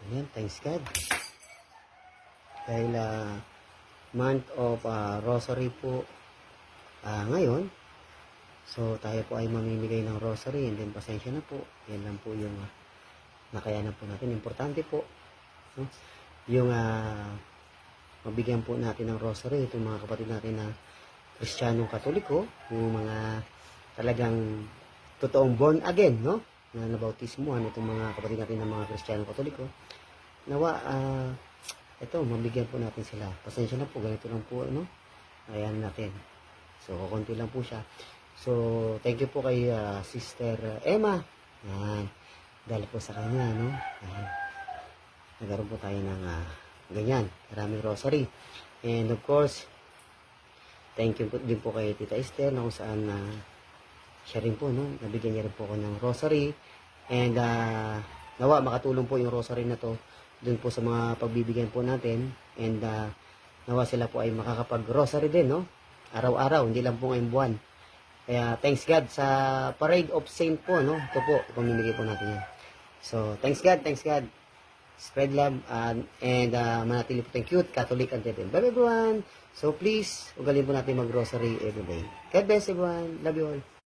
Ayan, thanks God. Dahil month of rosary po ngayon. So, tayo po ay mamimigay ng rosary and then pasensya na po. Yan lang po yung nakayanan po natin. Importante po, no? Yung mabigyan po natin ng rosary itong mga kapatid natin na Kristiyanong Katoliko, yung mga talagang totoong born again, no? Na nabautismuhan itong mga kapatid natin ng mga Kristiyanong Katoliko. Nawa, ito, mabigyan po natin sila. Pasensya na po, ganito lang po, no? Ayan natin. So, kukunti lang po siya. So, thank you po kay Sister Emma. Ayan. Dahil po sa kanya, no? Ayan. Nagkaroon po tayo ng ganyan. Maraming rosary. And of course, thank you po din po kay Tita Esther na kung saan siya rin po, no? Nabigyan niya rin po ako ng rosary. And nawa, makatulong po yung rosary na to dun po sa mga pagbibigyan po natin. And nawa sila po ay makakapag-rosary din, no? Araw-araw, hindi lang po ngayong buwan. Kaya thanks God sa Parade of Saint po, no? Ito po, pamimigay po natin yan. So, thanks God, thanks God. Spread love and manatili po tayong cute, Catholic and Tibetan. Bye everyone! So please, ugalin po natin mag-rosary every day. God bless everyone. Love you all.